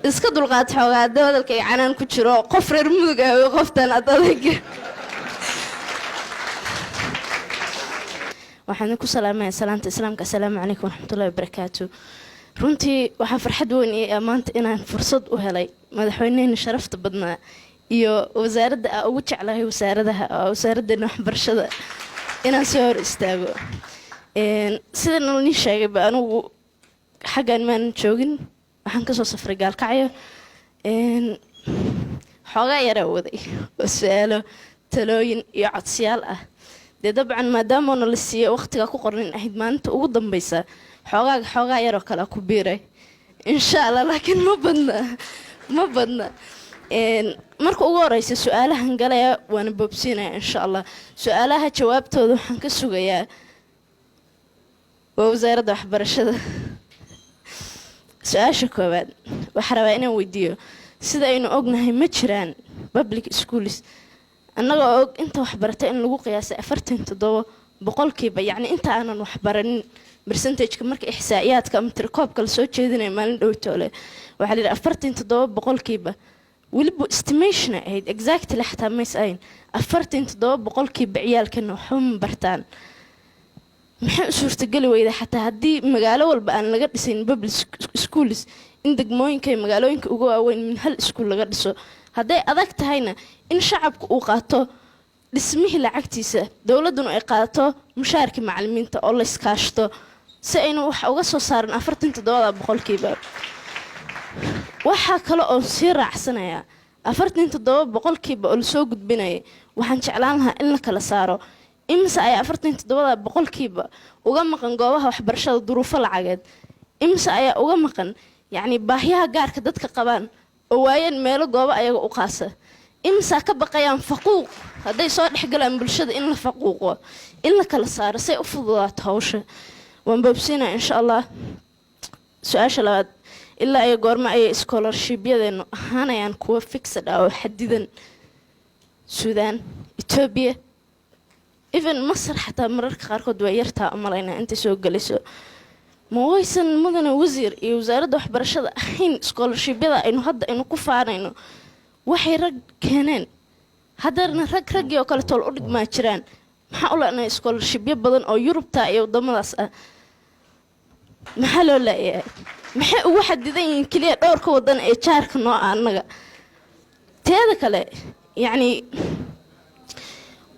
iska dulqaad xoogaa hadalka ay canaan ku jiro qof reer mudug ah oo qoftan adayga waxaan ku salaamayaa salaanta islaamka assalaamu calaykum waraxmatullaahi wabarakaatu runtii waxa farxad weyn ee maanta inaan fursad u helay madaxweynaha sharafta badnaa iyo wasaaradda ugu jeclahay wasaaradda waxbarashada inaan soo hor istaago sida nalni sheegay ba anigu xaggan maan joogin waxaan ka soo safray gaalkacyo xoogaa yara waday oo su'aalo talooyin iyo codsiyaal ah dee dabcan maadaama la siiyay waqtiga ku qornin ahayd maalinta ugu dambaysa xoogaa yaroo kale ku biiray insha allah laakiin ma badna marka ugu horeysa su'aalahan galaya waana boobsiinaya insha allah su'aalaha jawaabtooda waxaan ka sugayaa waa wasaaradda waxbarashada su-aasha koowaad waxaan rabaa inaan weydiiyo sida aynu ognahay ma jiraan public schools annagoo og inta waxbarata in lagu qiyaasay 47% yacni inta aanan waxbaranin percentage-ka marka ixsaa'iyaadka ama tirkoobka la soo jeedinayo maalin dhowtoole waxaa la yidhi 47% weliba estimation ahayd exactly xataa mays ahayn 47% ciyaalkana waxba ma bartaan maxay u suurtageli weyda xataa haddii magaalo walba aan laga dhisayn public schools in degmooyinka iyo magaalooyinka ugu waaweyn min hal iskuul laga dhiso hadday adag tahayna in shacabku uu qaato dhismihii lacagtiisa dowladduna ay qaato mushaarkii macallimiinta oo la iskaashto si aynu wax uga soo saaran 47%. waxaa kale oo sii raacsanayaa 47% oo la soo gudbinaya waxaan jeclaan lahaa in la kala saaro imse ay 47% uga maqan goobaha waxbarashada duruufo lacageed imse ayaa uga maqan yacni baahiyaha gaarka dadka qabaan oo waayeen meelo goobo ayaga u qaasa imse ka baqayaan faquuq hadday soo dhexgalaan bulshada in la faquuqo in la kala saaro say u fududaato hawsha waan boobsiinaa insha allah su-aasha labaad ilaa iyo goorma ayay scholarship-yadeenu ahaanayaan kuwa fixed ah oo xadidan suudaan etoobiya even masar xataa mararka qaarkood waa yartaa umalaynaa intay soo gelayso ma waysan mudane wasiir iyo wasaaradda waxbarashada ahayn scholarship-yada aynu ku faanayno waxay rag keeneen haddana raggii oo kale tool u dhigmaa jiraan maxaa u leenahay scholarship-yo badan oo yurubta iyo waddamadaas ah maxaa loo leeyahay maxay ugu xadidan yihiin keliya dhowrka waddan ee jaarka nooca annaga teeda kale yacni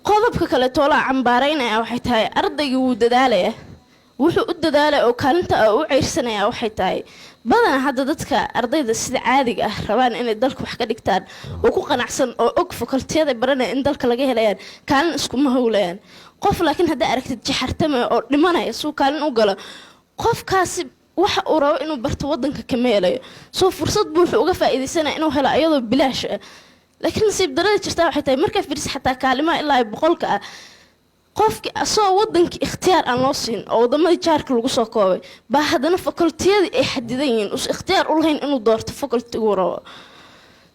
qodobka kale toolaa cambaaraynaya waxay tahay ardaygii wuu dadaalaya wuxuu u dadaalaya oo kaalinta u ceyrsanaya waxay tahay badanaa hadda dadka ardayda sida caadiga ah rabaan inay dalka wax ka dhigtaan oo ku qanacsan oo og fakultiyada baranaya in dalka laga helayaan kaalin iskuma howlayaan qof laakiin haddaa aragtid jaxartamaya oo dhimanaya suu kaalin u galo qofkaasi waxa uu rabo inuu barto waddanka kama helayo soo fursad buu wuxuu uga faa'iidaysanaya inuu helo iyadoo bilaash ah laakiin nasiib darada jirtaa waxay tahay markaa firis xataa kaalimaha ilaa 100 ah qofkii asoo waddankii ikhtiyaar aan loo siin oo waddamadii jaarka lagu soo koobay baa haddana fakultiyadii ay xadidan yihiin us ikhtiyaar u lahayn inuu doorto fakultigu rabo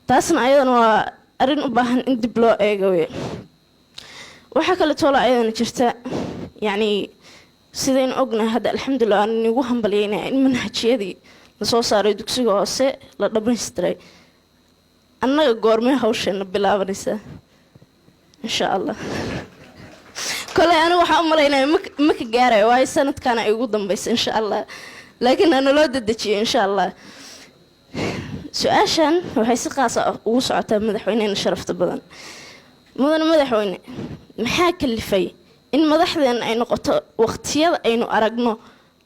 taasna ayadana waa arrin u baahan in dib loo eego wey waxaa kale toola ayadana jirta yacni sidaynu ognahay hadda alxamdulilah aan igu hambalyeynaya in manhajyadii lasoo saaray dugsiga hoose la dhammaystiray annaga goormee hawsheena bilaabanaysaa insha allah kole anigu waxaa u malaynaya ma ka gaarayo waayo sanadkaana ay ugu dambaysa insha allah laakiin ana loo dedejiyo insha allah su-aashan waxay si qaasa ugu socotaa madaxweynena sharafta badan mudane madaxweyne maxaa kalifay in madaxdeena ay noqoto waqtiyada aynu aragno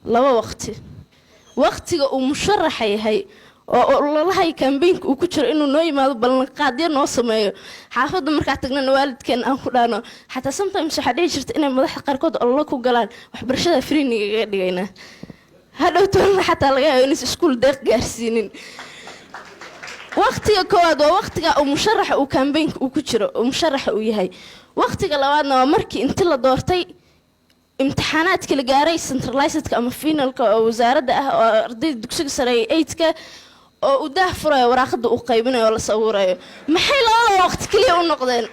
2 waqti waqtiga uu musharaxa yahay oo ololahay campaign-ka uu ku jiro inuu noo yimaado ballanqaadyo noo sameeyo xaafadda markaa tagnana waalidkeen aan ku dhaano xataa sometimes waxaa dhici jirta inay madaxda qaarkood ololo ku galaan waxbarashada freenigaga dhigaynaa hadhow toolna xataa laga yaabo inaysa iskuul deeq gaarsiinin waqtiga koowaad waa waqtiga uu musharaxa uu campaign-ka uu ku jiro oo musharaxa uu yahay waqtiga labaadna waa markii intii la doortay imtixaanaadkii la gaaray centralizedka ama finalka oo wasaaradda ah oo ardayda dugsiga sare ee 8ka oo u daah furayo waraaqada uu qaybinayo oo la sawirayo maxay labada waqti kaliya u noqdeen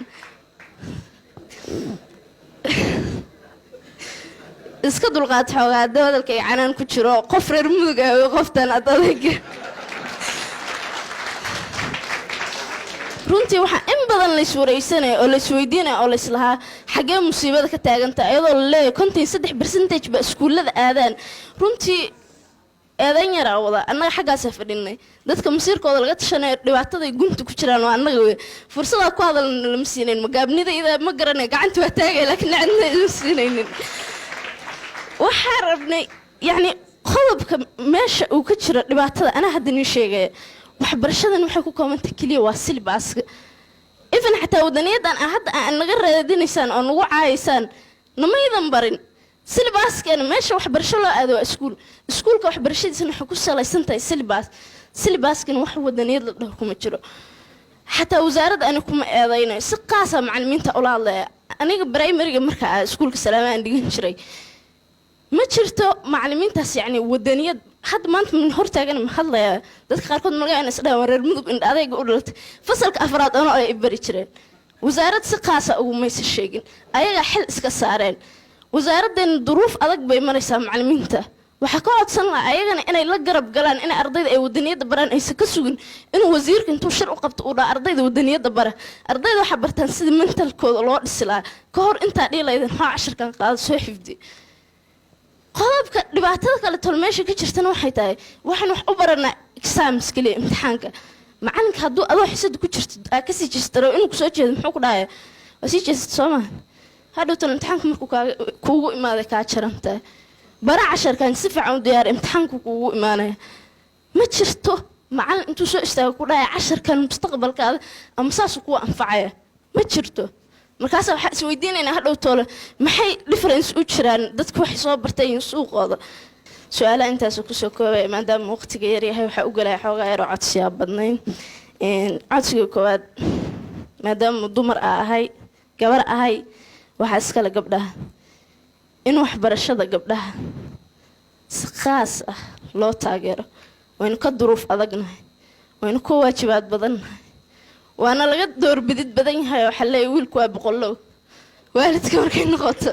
iska dulqaad xoogaa hadalka ay canaan ku jiro qof reer mudug ah oo qoftan adayga runtii waxaa in badan la iswareysanaya oo la isweydiinaya oo la islahaa xagee musiibada ka taaganta iyadoo la leeyahay 53% ba iskuulada aadaan runtii eedan yar wada annaga xaggaas fadhinay dadka masiirkooda laga tashanay dhibaatada ay gunta ku jiraan waa annaga fursada ku hadalna lama siineen magaabnida ida ma garanay gacanta waa taagay laakiin cidna ma siinaynin waxa rabnay yani qodobka meesha uu ka jiro dhibaatada ana hadda ni sheegay waxbarashadan waxay ku koobantay kaliya waa silbaaska even xataa wadaniyadan hadda aan naga raadinaysaan oo nagu caayisaan namaydan barin silbaaskana meesha waxbarasho loo aado waa iskuulka waxbarashadiisana waxa ku salaysan tahay silbaaskana wax wadaniyad la dhaho kuma jiro xataa wasaaradda ana kuma eedayno si qaasa macallimiinta ula hadlaya aniga primary marka iskuulka salaamaan dhigan jiray ma jirto macallimiintaas yani wadaniyad had maanta min hortaagan ma hadlaya dadka qaarkood malaga inay isdhaa wareer mudug in adayga u dhalatay fasalka afraad oo ay bari jireen wasaaradda si qaasa ugu maysa sheegin ayaga xil iska saareen wasaaraddan duruuf adag bay maraysaa macallimiinta waxa ka codsan la ayagana inay la garab galaan in ardayda ay wadaniyada baraan aysan ka sugin inuu wasiirka intuu shir u qabto uu dhaa ardayda wadaniyada bara ardayda waxa bartaan sida mentalkooda loo dhisi lahaa ka hor intaa dhiilaydan ha casharkan qaado soo xifdi qodobka dhibaatada kale tol meesha ka jirtana waxay tahay waxaan wax u baranaa exams kaliya imtixaanka macalinka hadduu adoo xisada ku jirto aa kasii jeestaro inuu kusoo jeedo muxuu ku dhahaya waa sii jeesata soo maaha hadhow tol imtixaanka markuu kuugu imaaday kaa jarantahay bara casharkan si fiican u diyaar imtixaanku kuugu imaanaya ma jirto macallin intuu soo istaago ku dhahaya casharkan mustaqbalkaada ama saas kuwa anfacaya ma jirto markaas waxa isweydiinaynaa hadhow toole maxay difference u jiraan dadku wax soo bartay suuqooda su'aalaha intaas ku soo koobay maadaama waqtiga yar yahay waxa u galay xoogaa yar oo codsiya badnayn codsiga koowaad maadaama dumar ahay gabar ahay waxa iskala gabdhaha in waxbarashada gabdhaha si khaas ah loo taageero waynu ka duruuf adagnahay waynu ku waajibaad badannahay waana laga doorbidid badan yahay waxa leeyahay wiilku waa boqolow waalidka markay noqoto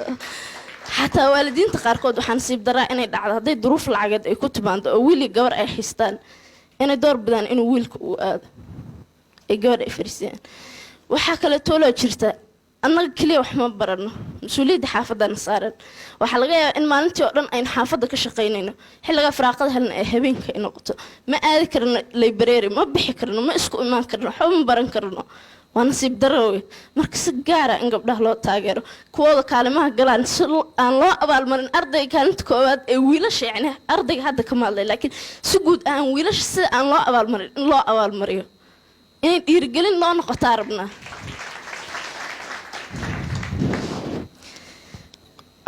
xataa waalidiinta qaarkood waxaan nasiib daraa inay dhacdo hadday duruuf lacageed ay ku timaado oo wiil iyo gabar ay haystaan inay door bidaan inuu wiilku uu aado ay gabar ay fariisiyaan waxaa kale tooloo jirta annaga kaliya wax ma barano mas-uuliyadda xaafadana saaran waxaa laga yaabaa in maalintii oo dhan aynu xaafadda ka shaqaynayno xilliga firaaqada helna ee habeenka ay noqoto ma aadi karno library ma bixi karno ma isku imaan karno waxba ma baran karno waa nasiib darro wey marka si gaara in gabdhaha loo taageero kuwooda kaalimaha galaan si aan loo abaalmarin ardayga kaalinta koowaad ee wiilasha yacni ardayga hadda ka hadlay laakiin si guud aan wiilasha sida aan loo abaalmarin in loo abaalmariyo inay dhiirigelin loo noqotaa rabnaa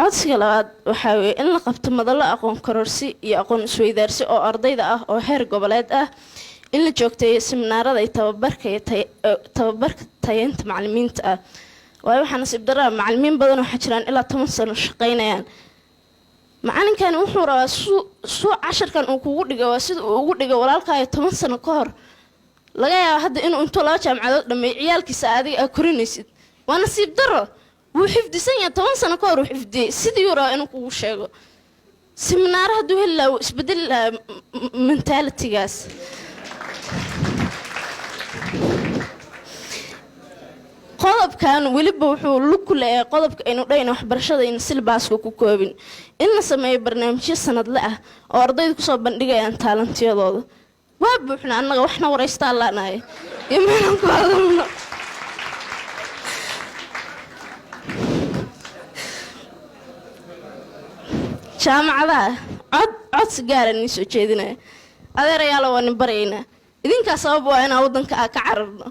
codsiga labaad waxaa weeye in la qabto madallo aqoon kororsi iyo aqoon isweydaarsi oo ardayda ah oo heer goboleed ah in la joogteeyo seminaarada iyo tababarka tayeynta macallimiinta ah waayo waxaa nasiib daraa macallimiin badan waxaa jiraan ilaa 10 sano shaqaynayaan macallinkani wuxuu rabaa suu casharkan uu kugu dhigo waa sida uu ugu dhigo walaalkaayo 10 sano ka hor laga yaabo hadda inuu intuu 2 jaamacadood dhammeey ciyaalkiisa adiga korinaysid waa nasiib darro wuu xifdisan yahay 10 sano ka hor wuu xifdiyey sidii uu rabaa inuu kugu sheego seminaar hadduu heli lahaa wuu isbedeli lahaa mentalitygaas qodobkan weliba wuxuu lug ku leeyahay qodobka aynu dhahayna waxbarashada in silbaaska ku koobin in la sameeyo barnaamijyo sanadle ah oo ardaydu kusoo bandhigayaan taalantiyadooda waa buuxna annaga waxna waraystaa laanahay iyo meelan ku hadalno jaamacadaha codsi gaara nii soo jeedinaya adeerayaala waa nin baraynaa idinkaa sabab waa inaa waddanka ka cararno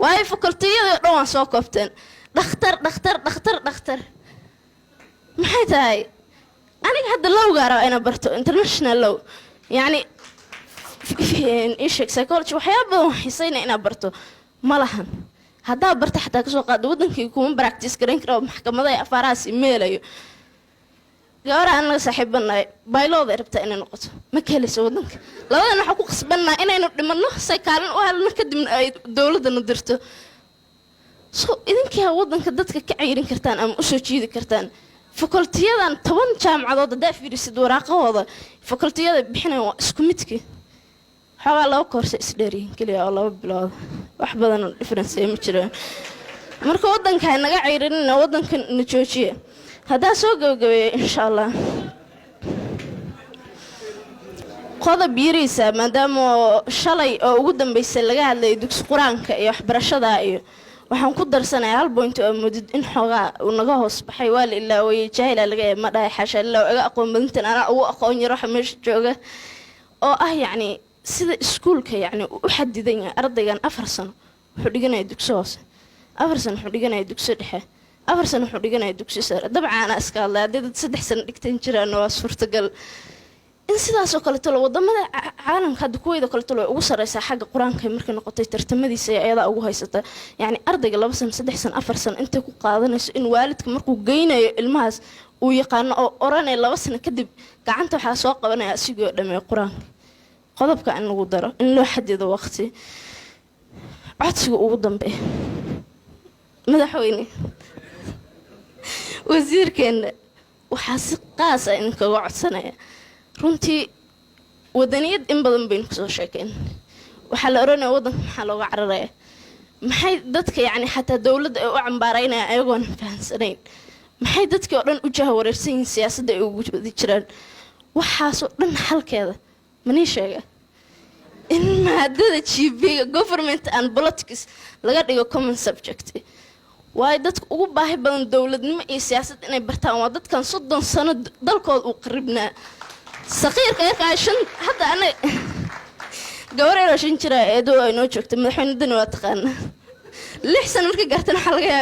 waayo fakultiyada dhan waan soo koobteen dhakhtar maxay tahay aniga hadda lowgaa rabaa inaa barto international low yacni isheg psychology waxyaaba badan waan xiisaynaa inaa barto ma lahan haddaa barta xataa kasoo qaado waddankii kuma practice garayn kara oo maxkamadaha afaarahaas meelayo gabadha anaga saaxiibanahay baylooda rabtaa inay noqoto ma ka helayso waddanka labadan waxaa ku qasbanaa inaynu dhimanno say kaalin u helno kadibna ay dowladdana dirto so idinkaa waddanka dadka ka cayrin kartaan ama usoo jiidi kartaan fakultiyadan 10 jaamacadood haddaa fiirisid waraaqahooda fakultiyada bixinayan waa isku midkii xoogaa 2 koorse isdheeriyin keliya oo 2 bilood wax badan oo difference ma jiraan marka wadanka naga ceyrinina wadankan na joojiye hadaa soo gabagabeeyo insha Allah qodob yiriisa maadaama shalay oo ugu dambeysay laga hadlay dugsi quraanka iyo waxbarashada iyo waxaan ku darsanayaa hal point oo mudid in xogaa uu naga hoos baxay wal ilaa way jaahila laga ma dhahay xasha ilaa iga aqoon badintan ana ugu aqoon yaro meesha jooga oo ah yani sida iskuulka yani u xadidan yahay ardaygan 4 sano wuxuu dhiganay dugsi hoose 4 sano wuxuu dhiganay dugsi dhexe 4 sano wuxuu dhiganay dugsi sare dabcan aska Allah dad 3 sano dhigtan jiraan waa suurtagal in sidaas oo kale tolo wadamada caalamka hadda kuweyda kale tolo ugu sareysa xagga quraanka markay noqotay tartamadiisa ayada ugu haysata yani ardayga 2 sano 3 sano 4 sano inta ku qaadanayso in waalidka markuu geynayo ilmahaas uu yaqaan oo oranay 2 sano kadib gacanta waxa soo qabanaya asigoo dhamay quraanka qodobka in lagu daro in loo xadido waqti codsiga ugu dambeeyo madaxweyne wasiirkeena waxa si qaas ah in kaga codsanaya runtii wadaniyad in badan baynu ku soo sheekeen waxa la oranayaa wadanka waxa looga cararaya maxay dadka yani xataa dawladda ay u cambaaraynayaan ayagoon fahansanayn maxay dadkii oo dhan u jahawareersan yihiin siyaasadda ay ugu jiraan waxaas oo dhan halkeeda mani sheega in maadada GB government and politics laga dhigo common subject waay dadku ugu baahi badan dawladnimo iyo siyaasad inay bartaan waa dadkan 30 sano dalkooda u qaribnaa صغير كان حتى أنا قوري راشين شراء دو نوجك تمدحون الدنيا تقان لحسن مركي قرتنا حلقة